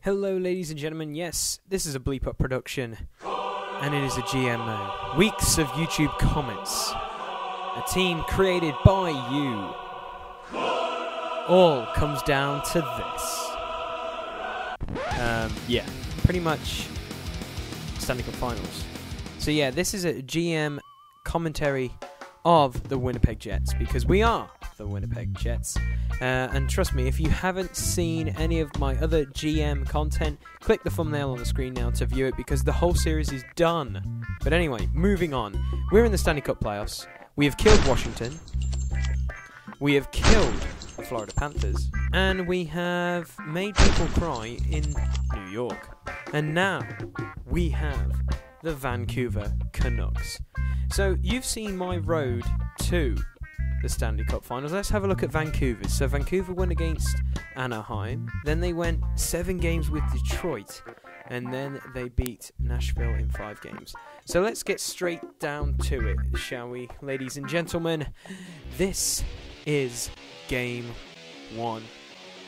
Hello ladies and gentlemen, yes, this is a bleep-up production, and it is a GM mode. Weeks of YouTube comments. A team created by you. All comes down to this. Yeah, pretty much Stanley Cup Finals. So yeah, this is a GM commentary of the Winnipeg Jets, because we are the Winnipeg Jets. And trust me, if you haven't seen any of my other GM content, click the thumbnail on the screen now to view it, because the whole series is done. But anyway, moving on. We're in the Stanley Cup playoffs. We have killed Washington. We have killed the Florida Panthers. And we have made people cry in New York. And now we have the Vancouver Canucks. So you've seen my road to the Stanley Cup Finals. Let's have a look at Vancouver. So Vancouver went against Anaheim, then they went 7 games with Detroit, and then they beat Nashville in 5 games. So let's get straight down to it, shall we, ladies and gentlemen? This is Game 1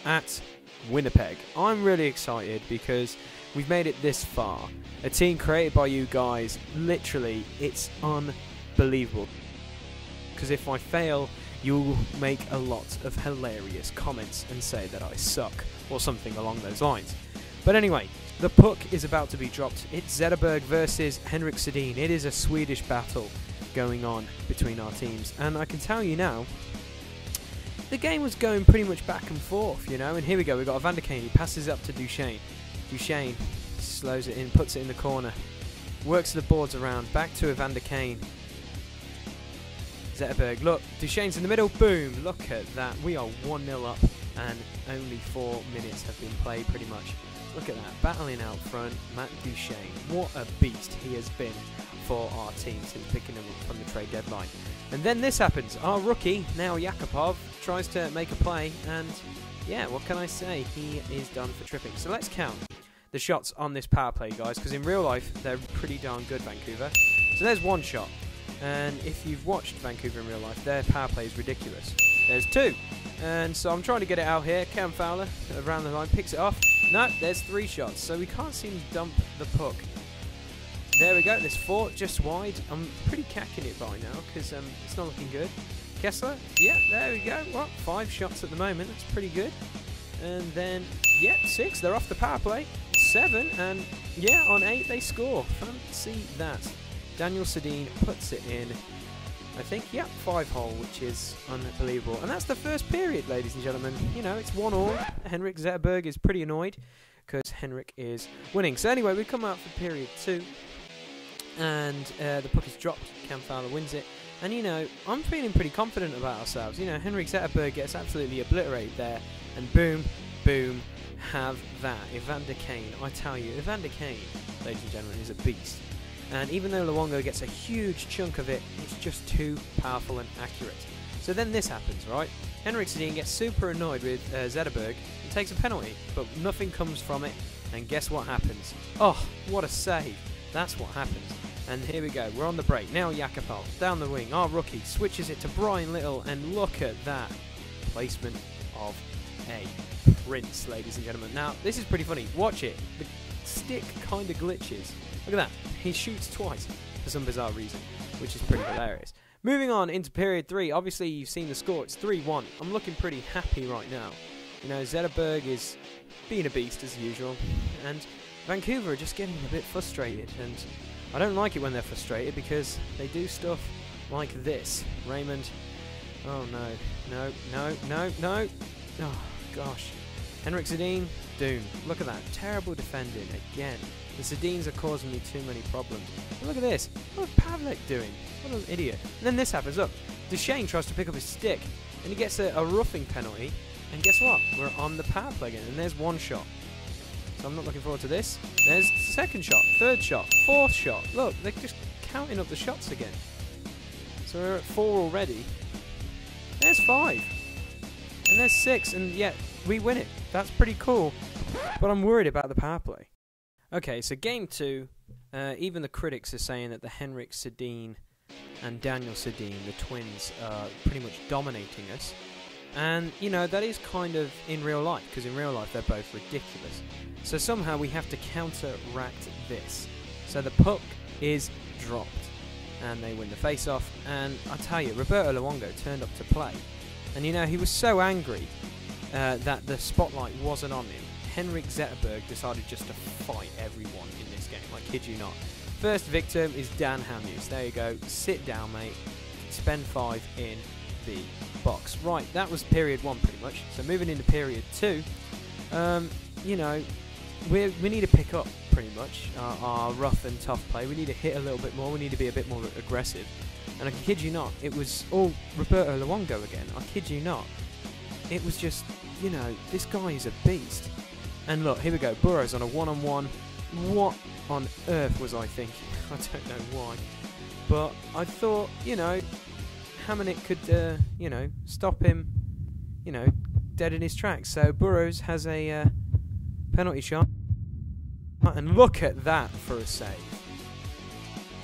at Winnipeg. I'm really excited because we've made it this far. A team created by you guys. Literally, it's unbelievable. Because if I fail, you'll make a lot of hilarious comments and say that I suck, or something along those lines. But anyway, the puck is about to be dropped. It's Zetterberg versus Henrik Sedin. It is a Swedish battle going on between our teams. And I can tell you now, the game was going pretty much back and forth, you know. And here we go, we've got Evander Kane. He passes up to Duchesne. Duchesne slows it in, puts it in the corner. Works the boards around, back to Evander Kane. Zetterberg, look, Duchesne's in the middle, boom, look at that, we are 1-0 up, and only 4 minutes have been played pretty much. Look at that, battling out front, Matt Duchesne, what a beast he has been for our team since picking him up from the trade deadline. And then this happens, our rookie, now Yakupov, tries to make a play, and yeah, what can I say, he is done for tripping. So let's count the shots on this power play, guys, because in real life, they're pretty darn good, Vancouver. So there's 1 shot. And if you've watched Vancouver in real life, their power play is ridiculous. There's 2. And so I'm trying to get it out here. Cam Fowler around the line, picks it off. No, there's 3 shots. So we can't seem to dump the puck. There we go. There's 4 just wide. I'm pretty cacking it by now because it's not looking good. Kessler. Yeah, there we go. What? 5 shots at the moment. That's pretty good. And then, yeah, 6. They're off the power play. 7. And, yeah, on 8 they score. Fancy that. Daniel Sedin puts it in, I think, yeah, 5-hole, which is unbelievable. And that's the first period, ladies and gentlemen. You know, it's 1-1. Henrik Zetterberg is pretty annoyed because Henrik is winning. So anyway, we come out for period 2, and the puck is dropped. Cam Fowler wins it. And, you know, I'm feeling pretty confident about ourselves. You know, Henrik Zetterberg gets absolutely obliterated there, and boom, boom, have that. Evander Kane, I tell you, Evander Kane, ladies and gentlemen, is a beast. And even though Luongo gets a huge chunk of it, it's just too powerful and accurate. So then this happens, right? Henrik Sedin gets super annoyed with Zetterberg and takes a penalty, but nothing comes from it. And guess what happens? Oh, what a save. That's what happens. And here we go, we're on the break. Now Yakupov, down the wing, our rookie, switches it to Brian Little, and look at that placement of a prince, ladies and gentlemen. Now, this is pretty funny. Watch it. The stick kind of glitches. Look at that. He shoots twice for some bizarre reason, which is pretty hilarious. Moving on into period 3. Obviously, you've seen the score. It's 3-1. I'm looking pretty happy right now. You know, Zetterberg is being a beast as usual, and Vancouver are just getting a bit frustrated. And I don't like it when they're frustrated because they do stuff like this. Raymond. Oh, no. No, no, no, no. Oh, gosh. Henrik Sedin. Doom. Look at that. Terrible defending again. The Sedins are causing me too many problems. And look at this. What is Pavlik doing? What an idiot. And then this happens. Look. Duchesne tries to pick up his stick. And he gets a roughing penalty. And guess what? We're on the power play again. And there's 1 shot. So I'm not looking forward to this. There's the 2nd shot. 3rd shot. 4th shot. Look. They're just counting up the shots again. So we're at 4 already. There's 5. And there's 6. And yet we win it. That's pretty cool. But I'm worried about the power play. Okay, so game 2, even the critics are saying that the Henrik Sedin and Daniel Sedin, the twins, are pretty much dominating us. And, you know, that is kind of in real life, because in real life they're both ridiculous. So somehow we have to counteract this. So the puck is dropped, and they win the face-off. And I tell you, Roberto Luongo turned up to play, and you know, he was so angry that the spotlight wasn't on him. Henrik Zetterberg decided just to fight everyone in this game. I kid you not. First victim is Dan Hamhuis. There you go. Sit down, mate. Spend 5 in the box. Right, that was period 1 pretty much. So moving into period 2, you know, we need to pick up pretty much our rough and tough play. We need to hit a little bit more. We need to be a bit more aggressive. And I kid you not, it was all Roberto Luongo again. I kid you not. It was just, you know, this guy is a beast. And look, here we go. Burrows on a one-on-one. What on earth was I thinking? I don't know why. But I thought, you know, Hamonic could, you know, stop him, you know, dead in his tracks. So Burrows has a penalty shot. And look at that for a save.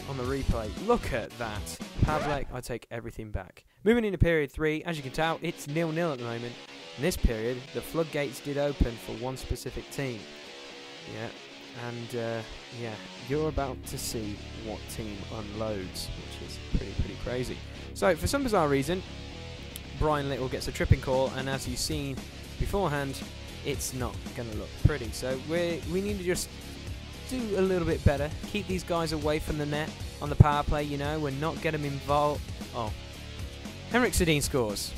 On the replay. Look at that. Pavlek, I take everything back. Moving into period 3, as you can tell, it's 0-0 at the moment. In this period, the floodgates did open for one specific team. Yeah, and yeah, you're about to see what team unloads, which is pretty crazy. So, for some bizarre reason, Brian Little gets a tripping call, and as you've seen beforehand, it's not going to look pretty. So, we need to just do a little bit better. Keep these guys away from the net on the power play, you know, and not get them involved. Oh, Henrik Sedin scores.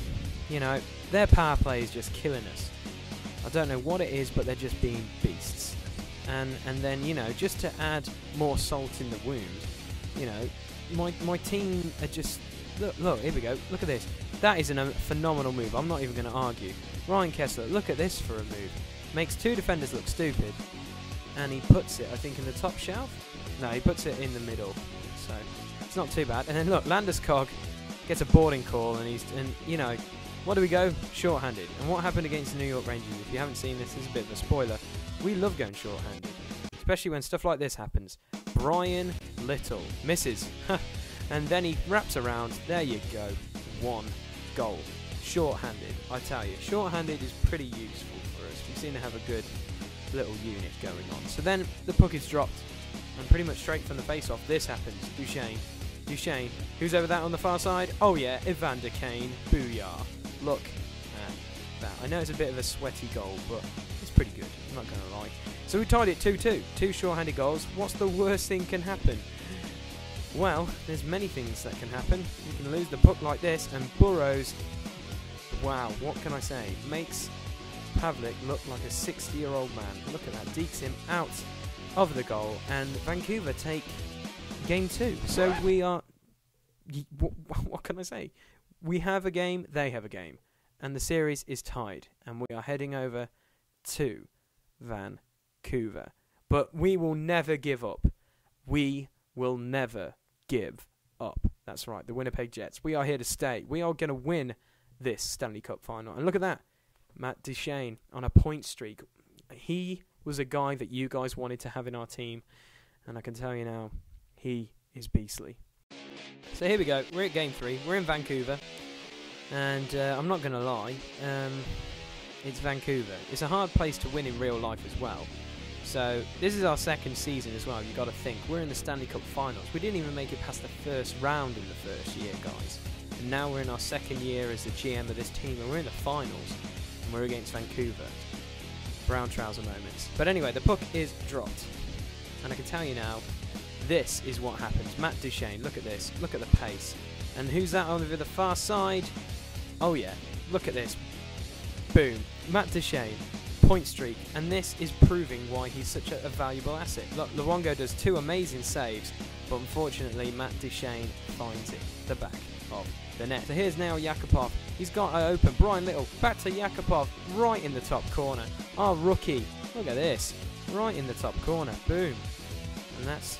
You know, their power play is just killing us. I don't know what it is, but they're just being beasts. And then, you know, just to add more salt in the wound, you know, my team are just... Look, here we go. Look at this. That is a phenomenal move. I'm not even going to argue. Ryan Kessler, look at this for a move. Makes 2 defenders look stupid. And he puts it, I think, in the top shelf? No, he puts it in the middle. So, it's not too bad. And then, look, Landeskog gets a boarding call, and you know, what do we go? Short-handed. And what happened against the New York Rangers? If you haven't seen this, this is a bit of a spoiler. We love going short-handed, especially when stuff like this happens. Brian Little misses, and then he wraps around. There you go, 1 goal. Short-handed, I tell you, short-handed is pretty useful for us. We seem to have a good little unit going on. So then the puck is dropped, and pretty much straight from the face-off, this happens. Duchesne, who's over that on the far side? Oh yeah, Evander Kane, booyah. Look at that. I know it's a bit of a sweaty goal, but it's pretty good, I'm not going to lie. So we tied it 2-2, 2 short-handed goals. What's the worst thing can happen? Well, there's many things that can happen. You can lose the puck like this, and Burrows, wow, what can I say, makes Pavlik look like a 60-year-old man. Look at that, dekes him out of the goal, and Vancouver take game 2. So we are, what can I say? We have a game, they have a game, and the series is tied, and we are heading over to Vancouver. But we will never give up. We will never give up. That's right, the Winnipeg Jets. We are here to stay. We are going to win this Stanley Cup final. And look at that, Matt Duchesne on a point streak. He was a guy that you guys wanted to have in our team, and I can tell you now, he is beastly. So here we go, we're at game 3, we're in Vancouver, and I'm not going to lie, it's Vancouver. It's a hard place to win in real life as well. So this is our 2nd season as well, you've got to think. We're in the Stanley Cup finals. We didn't even make it past the first round in the first year, guys. And now we're in our 2nd year as the GM of this team, and we're in the finals, and we're against Vancouver. Brown trouser moments. But anyway, the puck is dropped, and I can tell you now, this is what happens. Matt Duchesne, look at this. Look at the pace. And who's that over the far side? Oh yeah, look at this. Boom. Matt Duchesne, point streak. And this is proving why he's such a valuable asset. Look, Luongo does 2 amazing saves, but unfortunately Matt Duchesne finds it, the back of the net. So here's now Yakupov. He's got it open. Brian Little, back to Yakupov, right in the top corner. Our rookie, look at this. Right in the top corner. Boom. And that's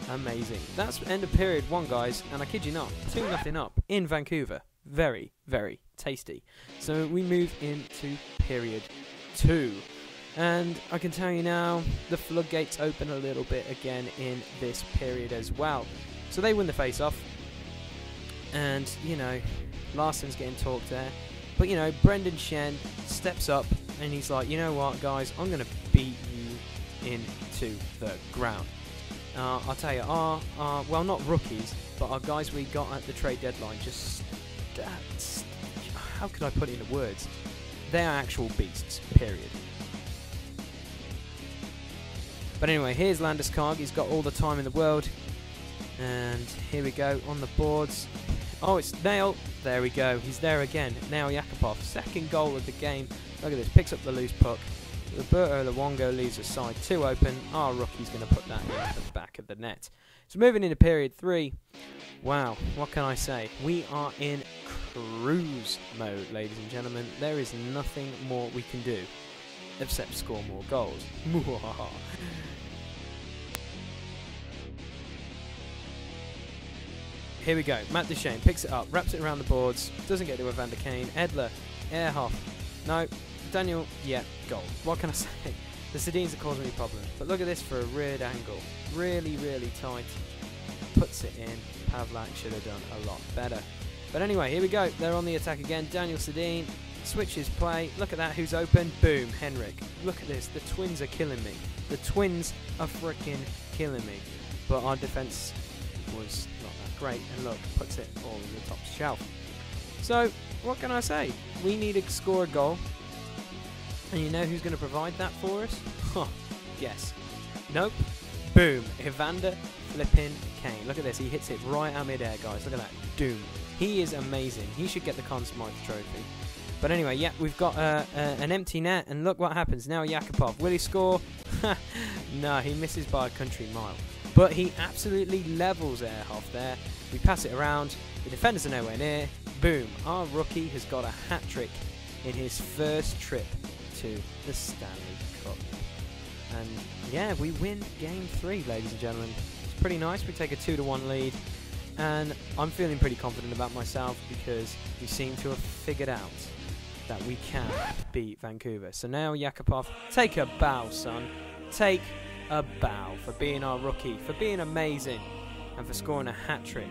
amazing. That's end of period 1, guys, and I kid you not, 2-0 up in Vancouver. Very, very tasty. So we move into period 2, and I can tell you now, the floodgates open a little bit again in this period as well. So they win the face-off, and, you know, Larsson's getting talked there, but, you know, Brendan Shen steps up, and he's like, you know what, guys, I'm going to beat you into the ground. I'll tell you, well, not rookies, but our guys we got at the trade deadline just, how could I put it into words? They are actual beasts, period. But anyway, here's Landeskog. He's got all the time in the world. And here we go on the boards. Oh, it's Nail. There we go. He's there again. Now Yakupov. Second goal of the game. Look at this. Picks up the loose puck. Roberto Luongo leaves the side 2 open. Our rookie's going to put that in the back of the net. So moving into period 3. Wow, what can I say? We are in cruise mode, ladies and gentlemen. There is nothing more we can do except score more goals. Here we go. Matt Duchene picks it up, wraps it around the boards, doesn't get to Evander Kane. Edler, Ehrhoff, no. Daniel, yeah, goal. What can I say? The Sedins are causing me problems. But look at this for a weird angle. Really, really tight. Puts it in. Pavlak should have done a lot better. But anyway, here we go. They're on the attack again. Daniel Sedin switches play. Look at that. Who's open? Boom. Henrik. Look at this. The Twins are killing me. The Twins are freaking killing me. But our defense was not that great. And look, puts it all in the top shelf. So, what can I say? We need to score a goal. And you know who's going to provide that for us? Huh. Guess. Nope. Boom. Evander flipping Kane. Look at this. He hits it right out midair, guys. Look at that. Doom. He is amazing. He should get the Conn Smythe trophy. But anyway, yeah, we've got an empty net. And look what happens. Now Yakupov. Will he score? No, he misses by a country mile. But he absolutely levels Ehrhoff there. We pass it around. The defenders are nowhere near. Boom. Our rookie has got a hat-trick in his first trip to the Stanley Cup. And yeah, we win game 3, ladies and gentlemen. It's pretty nice. We take a 2-1 lead, and I'm feeling pretty confident about myself because we seem to have figured out that we can beat Vancouver. So now Yakupov, take a bow, son. Take a bow for being our rookie, for being amazing, and for scoring a hat-trick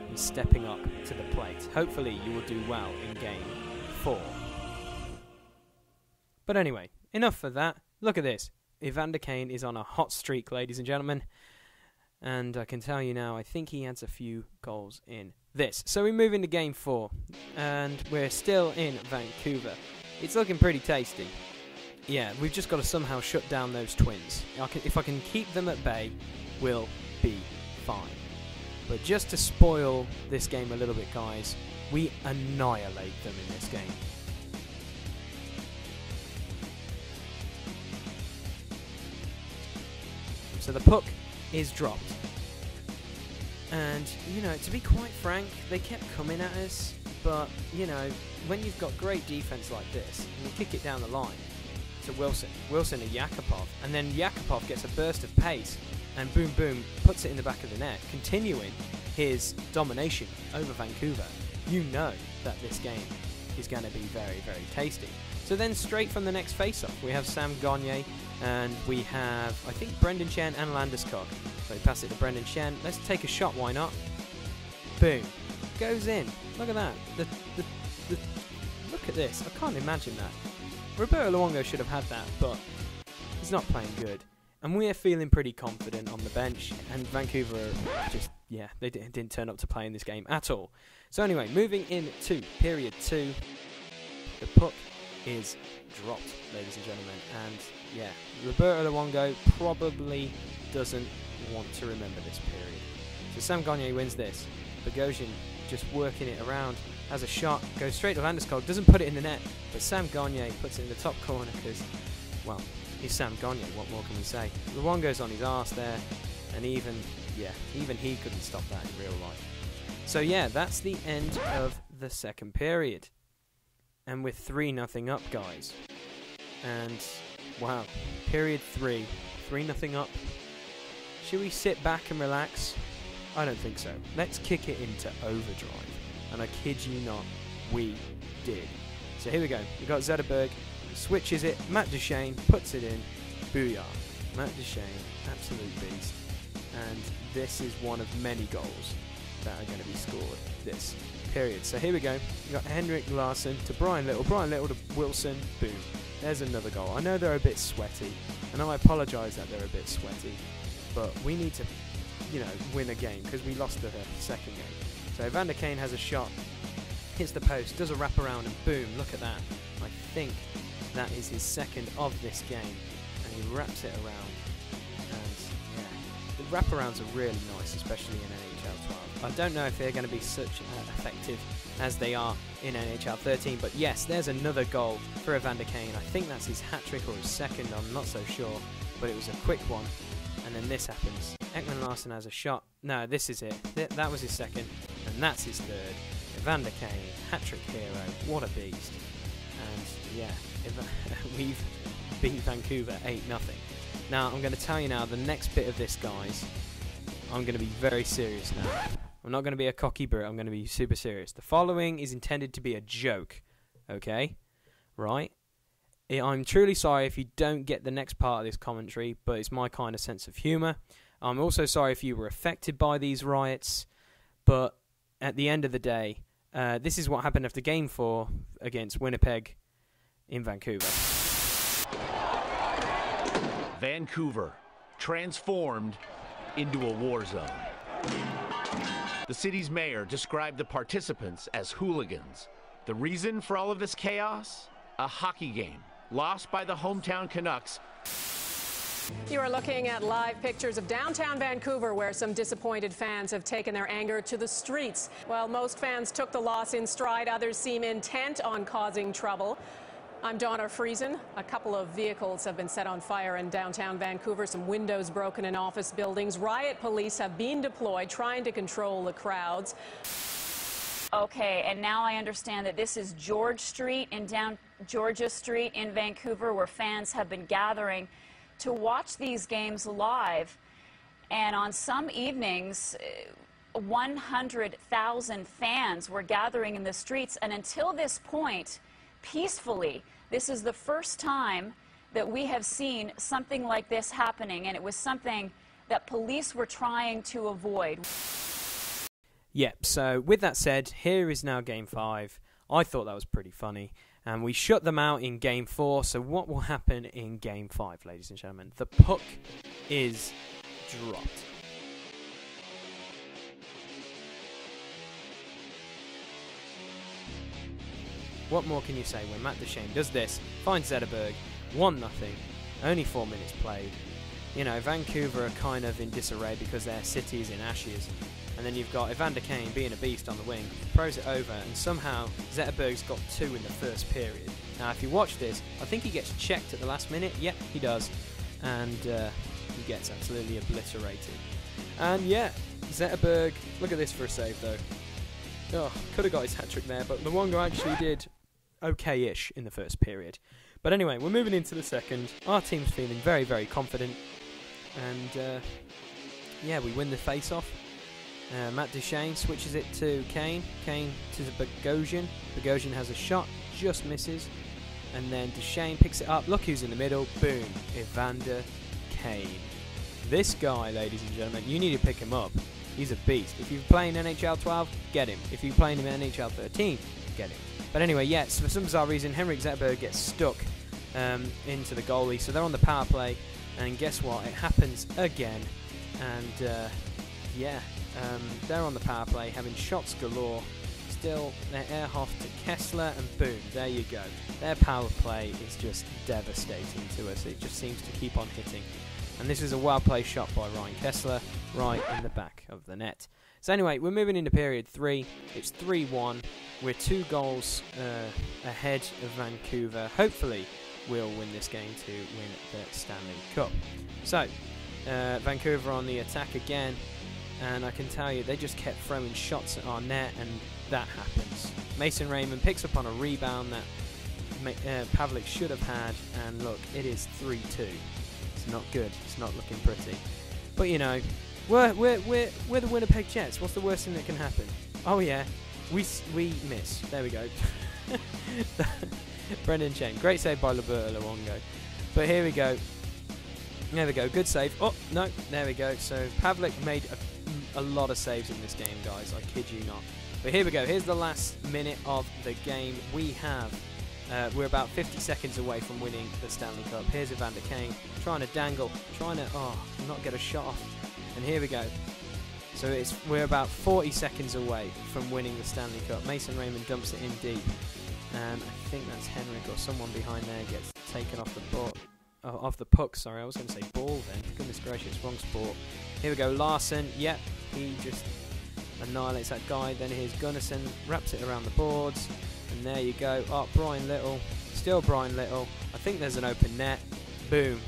and stepping up to the plate. Hopefully you will do well in game 4. But anyway, enough of that. Look at this. Evander Kane is on a hot streak, ladies and gentlemen. And I can tell you now, I think he adds a few goals in this. So we move into game 4. And we're still in Vancouver. It's looking pretty tasty. Yeah, we've just got to somehow shut down those Twins. If I can keep them at bay, we'll be fine. But just to spoil this game a little bit, guys, we annihilate them in this game. So the puck is dropped. And, you know, to be quite frank, they kept coming at us. But, you know, when you've got great defense like this, and you kick it down the line to Wilson to Yakupov, and then Yakupov gets a burst of pace, and boom, boom, puts it in the back of the net, continuing his domination over Vancouver, you know that this game is going to be very, very tasty. So then straight from the next face-off, we have Sam Gagner, and we have, I think, Brendan Chen and Landeskog. So we pass it to Brendan Chen. Let's take a shot, why not? Boom. Goes in. Look at that. Look at this. I can't imagine that. Roberto Luongo should have had that, but he's not playing good. And we're feeling pretty confident on the bench, and Vancouver just, yeah, they didn't turn up to play in this game at all. So anyway, moving into period 2, the puck is dropped, ladies and gentlemen, and yeah, Roberto Luongo probably doesn't want to remember this period. So Sam Gagner wins this. Bogosian just working it around, has a shot, goes straight to Landeskog, doesn't put it in the net, but Sam Gagner puts it in the top corner because, well, he's Sam Gagner, what more can we say? Luongo's on his arse there, and even he couldn't stop that in real life. So yeah, that's the end of the second period. And we're 3-0 up, guys. And, wow, period 3, 3-0 up. Should we sit back and relax? I don't think so. Let's kick it into overdrive. And I kid you not, we did. So here we go. We've got Zetterberg, switches it, Matt Duchene puts it in. Booyah. Matt Duchene, absolute beast. And this is one of many goals that are going to be scored this period. So here we go. We've got Henrik Larsson to Brian Little to Wilson. Boom. there's another goal. I know they're a bit sweaty, and I apologise that they're a bit sweaty, but we need to, you know, win a game because we lost the second game. So Evander Kane has a shot, hits the post, does a wraparound, and boom, look at that. I think that is his second of this game, and he wraps it around. And yeah, the wraparounds are really nice, especially in NHL 12. I don't know if they're going to be such effective as they are in NHL 13, but yes, there's another goal for Evander Kane. I think that's his hat-trick or his second, I'm not so sure, but it was a quick one. And then this happens. Ekman Larsson has a shot. No, this is it. That was his second, and that's his third. Evander Kane, hat-trick hero, what a beast. And yeah, we've beat Vancouver 8-0. Now, I'm going to tell you now, the next bit of this, guys, I'm going to be very serious now. I'm not going to be a cocky brute, I'm going to be super serious. The following is intended to be a joke, okay? Right? I'm truly sorry if you don't get the next part of this commentary, but it's my kind of sense of humour. I'm also sorry if you were affected by these riots, but at the end of the day, this is what happened after Game 4 against Winnipeg in Vancouver. Vancouver, transformed into a war zone. The city's mayor described the participants as hooligans. The reason for all of this chaos? A hockey game, lost by the hometown Canucks. You are looking at live pictures of downtown Vancouver, where some disappointed fans have taken their anger to the streets. While most fans took the loss in stride, others seem intent on causing trouble. I'm Donna Friesen. A couple of vehicles have been set on fire in downtown Vancouver, some windows broken in office buildings. Riot police have been deployed trying to control the crowds. Okay, and now I understand that this is George Street and down Georgia Street in Vancouver, where fans have been gathering to watch these games live. And on some evenings, 100,000 fans were gathering in the streets, and until this point, peacefully. This is the first time that we have seen something like this happening, and it was something that police were trying to avoid. Yep, so with that said, here is now Game 5. I thought that was pretty funny. And we shut them out in Game 4, so what will happen in Game 5, ladies and gentlemen? The puck is dropped. What more can you say when Matt Duchene does this, finds Zetterberg, 1-0, only 4 minutes played. You know, Vancouver are kind of in disarray because their city is in ashes. And then you've got Evander Kane being a beast on the wing, throws it over, and somehow Zetterberg's got 2 in the first period. Now, if you watch this, I think he gets checked at the last minute. Yep, he does. And he gets absolutely obliterated. And yeah, Zetterberg, look at this for a save though. Oh, could have got his hat-trick there, but Luongo actually did okay-ish in the first period. But anyway, we're moving into the second. Our team's feeling very, very confident. And yeah, we win the face-off. Matt Duchene switches it to Kane. Kane to Bogosian. Bogosian has a shot, just misses. And then Duchene picks it up. Look who's in the middle. Boom. Evander Kane. This guy, ladies and gentlemen, you need to pick him up. He's a beast. If you're playing NHL 12, get him. If you're playing him in NHL 13, get him. But anyway, yes, for some bizarre reason, Henrik Zetterberg gets stuck into the goalie. So they're on the power play. And guess what? It happens again. And yeah. They're on the power play, having shots galore. Still, they're Ehrhoff to Kessler, and boom, there you go. Their power play is just devastating to us. It just seems to keep on hitting. And this is a well-placed shot by Ryan Kessler, right in the back of the net. So anyway, we're moving into period 3. It's 3-1. We're 2 goals ahead of Vancouver. Hopefully, we'll win this game to win the Stanley Cup. So, Vancouver on the attack again. And I can tell you, they just kept throwing shots at our net, and that happens. Mason Raymond picks up on a rebound that Pavlik should have had, and look, it is 3-2. It's not good. It's not looking pretty. But you know, we're the Winnipeg Jets. What's the worst thing that can happen? Oh yeah, we miss. There we go. Brendan Chen, great save by Roberto Luongo. But here we go. There we go. Good save. Oh no, there we go. So Pavlik made a lot of saves in this game, guys. I kid you not. But here we go. Here's the last minute of the game. We have We're about 50 seconds away from winning the Stanley Cup. Here's Evander Kane trying to dangle, trying to not get a shot off. And here we go. So we're about 40 seconds away from winning the Stanley Cup. Mason Raymond dumps it in deep, and I think that's Henrik or someone behind there gets taken off the ball. Off the puck, sorry, I was going to say ball then. Goodness gracious, wrong sport. Here we go, Larson. Yep, he just annihilates that guy. Then here's Gunnarsson, wraps it around the boards, and there you go. Oh, Brian Little, still Brian Little. I think there's an open net. Boom.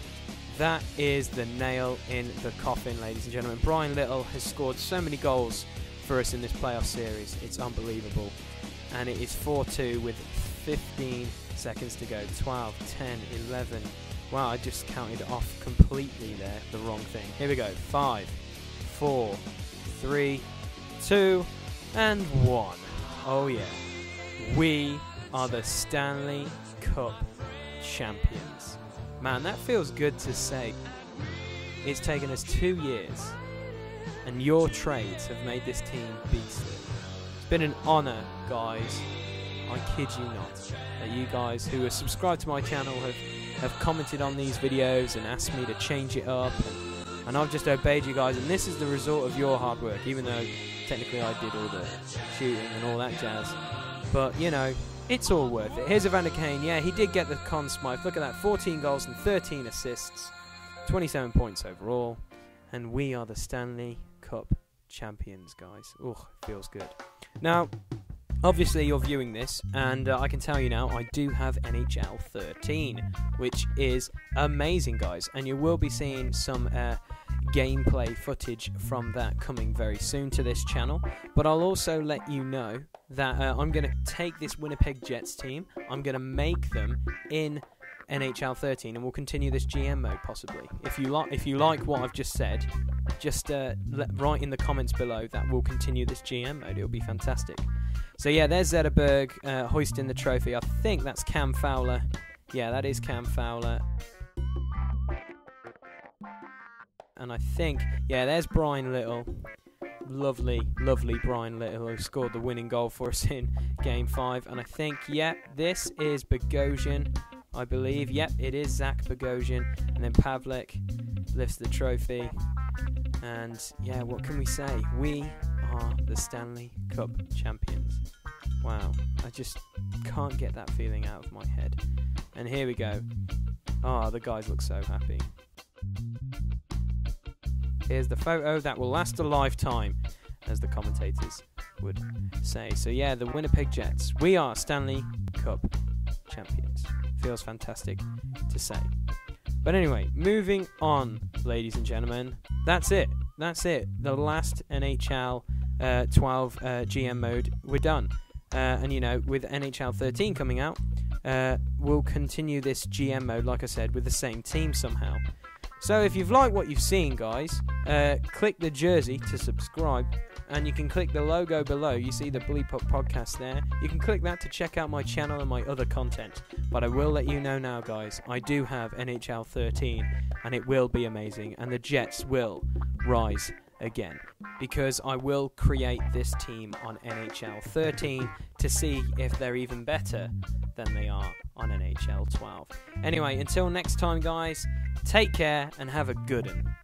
That is the nail in the coffin, ladies and gentlemen. Brian Little has scored so many goals for us in this playoff series. It's unbelievable. And it is 4-2 with 15 seconds to go. 12, 10, 11. Wow, I just counted off completely there, the wrong thing. Here we go. 5, 4, 3, 2, and 1. Oh yeah. We are the Stanley Cup champions. Man, that feels good to say. It's taken us 2 years, and your trades have made this team beastly. It's been an honour, guys. I kid you not, that you guys who are subscribed to my channel have commented on these videos and asked me to change it up, and I've just obeyed you guys, and this is the result of your hard work, even though technically I did all the shooting and all that jazz. But, you know, it's all worth it. Here's Evander Kane. Yeah, he did get the Conn Smythe. Look at that, 14 goals and 13 assists, 27 points overall, and we are the Stanley Cup champions, guys. Ugh, feels good. Now, obviously you're viewing this, and I can tell you now, I do have NHL 13, which is amazing, guys, and you will be seeing some gameplay footage from that coming very soon to this channel. But I'll also let you know that I'm going to take this Winnipeg Jets team, I'm going to make them in NHL 13, and we'll continue this GM mode possibly. If you like what I've just said, just write in the comments below that we'll continue this GM mode. It'll be fantastic. So yeah, there's Zetterberg hoisting the trophy. I think that's Cam Fowler. Yeah, that is Cam Fowler. And I think, yeah, there's Brian Little. Lovely, lovely Brian Little, who scored the winning goal for us in Game 5. And I think, yeah, this is Bogosian, I believe. Yep, it is Zach Bogosian. And then Pavlik lifts the trophy. And, yeah, what can we say? We are the Stanley Cup champions. Wow, I just can't get that feeling out of my head. And here we go. Ah, the guys look so happy. Here's the photo that will last a lifetime, as the commentators would say. So yeah, the Winnipeg Jets. We are Stanley Cup champions. Feels fantastic to say. But anyway, moving on, ladies and gentlemen. That's it. That's it. The last NHL 12 GM mode, we're done. And you know, with NHL 13 coming out, we'll continue this GM mode, like I said, with the same team somehow. So if you've liked what you've seen, guys, click the jersey to subscribe, and you can click the logo below. You see the Bleep-up podcast there. You can click that to check out my channel and my other content. But I will let you know now, guys, I do have NHL 13, and it will be amazing, and the Jets will rise again, because I will create this team on NHL 13 to see if they're even better than they are on NHL 12. Anyway, until next time, guys, take care and have a good one.